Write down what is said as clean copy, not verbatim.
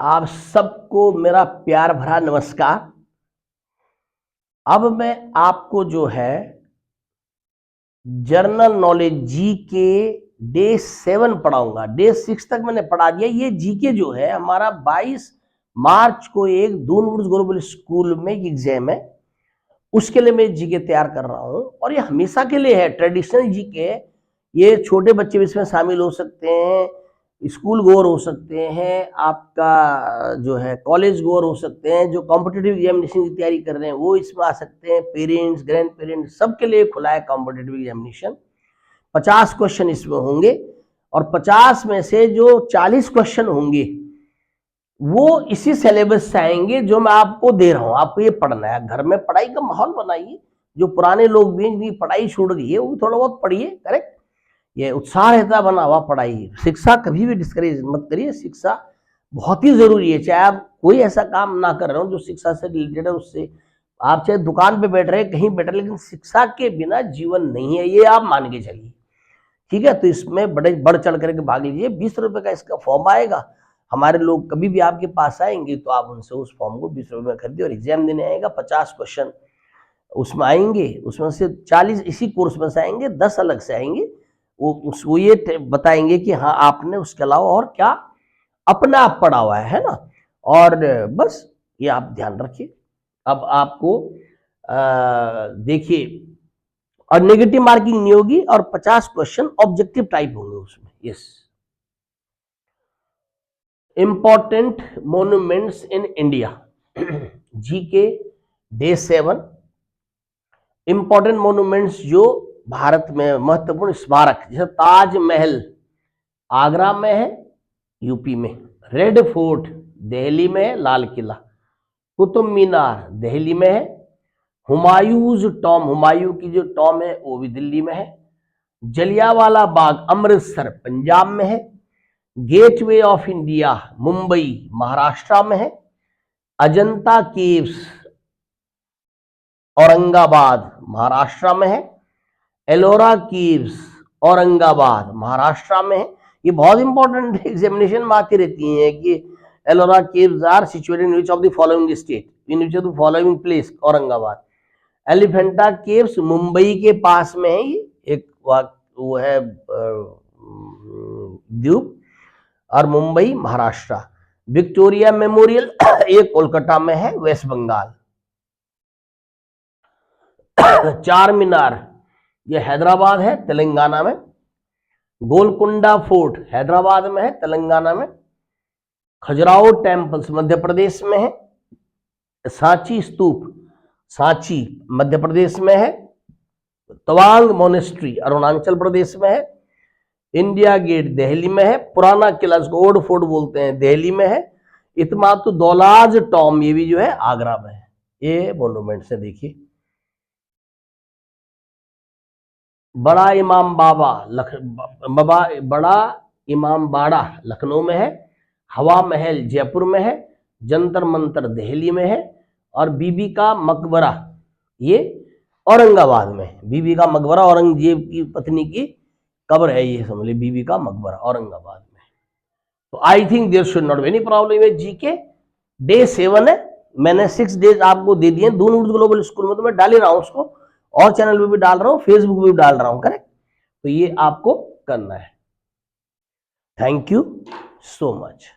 आप सबको मेरा प्यार भरा नमस्कार। अब मैं आपको जो है जनरल नॉलेज जी के डे 7 पढ़ाऊंगा। डे 6 तक मैंने पढ़ा दिया। ये जीके जो है हमारा 22 मार्च को एक दून वुड्स ग्लोबल स्कूल में एग्जाम है, उसके लिए मैं जीके तैयार कर रहा हूं और ये हमेशा के लिए है। ट्रेडिशनल जीके, ये छोटे बच्चे भी इसमें शामिल हो सकते हैं, स्कूल गोअर हो सकते हैं, आपका जो है कॉलेज गोअर हो सकते हैं, जो कॉम्पिटिटिव एग्जामिनेशन की तैयारी कर रहे हैं वो इसमें आ सकते हैं, पेरेंट्स, ग्रैंड पेरेंट्स, सबके लिए खुला है कॉम्पिटिटिव एग्जामिनेशन। 50 क्वेश्चन इसमें होंगे और 50 में से जो 40 क्वेश्चन होंगे वो इसी सिलेबस से आएंगे जो मैं आपको दे रहा हूं। आपको ये पढ़ना है, घर में पढ़ाई का माहौल बनाइए। जो पुराने लोग भी जिनकी पढ़ाई छूट गई है वो थोड़ा बहुत पढ़िए, करेक्ट। ये उत्साह रहता बना हुआ पढ़ाई। शिक्षा कभी भी डिस्करेज मत करिए, शिक्षा बहुत ही जरूरी है। चाहे आप कोई ऐसा काम ना कर रहे हो जो शिक्षा से रिलेटेड है, उससे आप चाहे दुकान पे बैठ रहे हैं, कहीं बैठ रहे, लेकिन शिक्षा के बिना जीवन नहीं है, ये आप मान के चलिए, ठीक है। तो इसमें बड़े बढ़ चढ़ करके भाग लीजिए। 20 रुपए का इसका फॉर्म आएगा। हमारे लोग कभी भी आपके पास आएंगे तो आप उनसे उस फॉर्म को 20 रुपए में खरीदिए और एग्जाम देने आएगा। 50 क्वेश्चन उसमें आएंगे, उसमें से 40 इसी कोर्स में से आएंगे, 10 अलग से आएंगे। वो ये बताएंगे कि हाँ आपने उसके अलावा और क्या अपना आप पढ़ा हुआ है ना। और बस ये आप ध्यान रखिए। अब आपको देखिए, और नेगेटिव मार्किंग नहीं होगी और 50 क्वेश्चन ऑब्जेक्टिव टाइप होंगे उसमें। Yes, important monuments in India, G K day 7। Important monuments जो भारत में महत्वपूर्ण स्मारक, जैसे ताजमहल आगरा में है, यूपी में। रेड फोर्ट दिल्ली में है, लाल किला। कुतुब मीनार दिल्ली में है। हुमायूंस टॉम, हुमायूं की जो टॉम है वो भी दिल्ली में है। जलियांवाला बाग अमृतसर पंजाब में है। Gateway of India Mumbai Maharashtra में है। अजंता केव्स औरंगाबाद महाराष्ट्र में है। एलोरा केव्स औरंगाबाद महाराष्ट्र में है। ये बहुत इंपॉर्टेंट एग्जामिनेशन में आती रहती हैं कि Ellora caves are situated in which of the following state, in which of the following place, Aurangabad. Elephanta caves Mumbai के पास में है, ये एक वो है द्वीप, और मुंबई महाराष्ट्र। विक्टोरिया मेमोरियल ये कोलकाता में है, वेस्ट बंगाल। चार मीनार ये हैदराबाद है, तेलंगाना में। गोलकुंडा फोर्ट हैदराबाद में है, तेलंगाना में। खजुराहो टेम्पल्स मध्य प्रदेश में है। सांची स्तूप सांची मध्य प्रदेश में है। तवांग मोनेस्ट्री अरुणाचल प्रदेश में है। इंडिया गेट दिल्ली में है। पुराना किला जिसको ओल्ड फोर्ट बोलते हैं दिल्ली में है। इतमातु दौलाज टॉम ये भी जो है आगरा में है। ये मोन्यूमेंट से देखिए। बड़ा इमाम बड़ा इमाम बाड़ा लखनऊ में है। हवा महल जयपुर में है। जंतर मंतर दिल्ली में है। और बीबी का मकबरा ये औरंगाबाद में है। बीबी का मकबरा औरंगजेब की पत्नी की कब्र है, ये समझ लीजिए, बीबी का मकबरा औरंगाबाद में। तो I think there should not be any problem है। जीके डे 7 है, मैंने 6 डेज आपको दे दिए। दून उर्दू ग्लोबल स्कूल में तो मैं डाल ही रहा हूं उसको, और चैनल पे भी डाल रहा हूं, फेसबुक पे भी डाल रहा हूं, करेक्ट। तो ये आपको करना है। Thank you so much.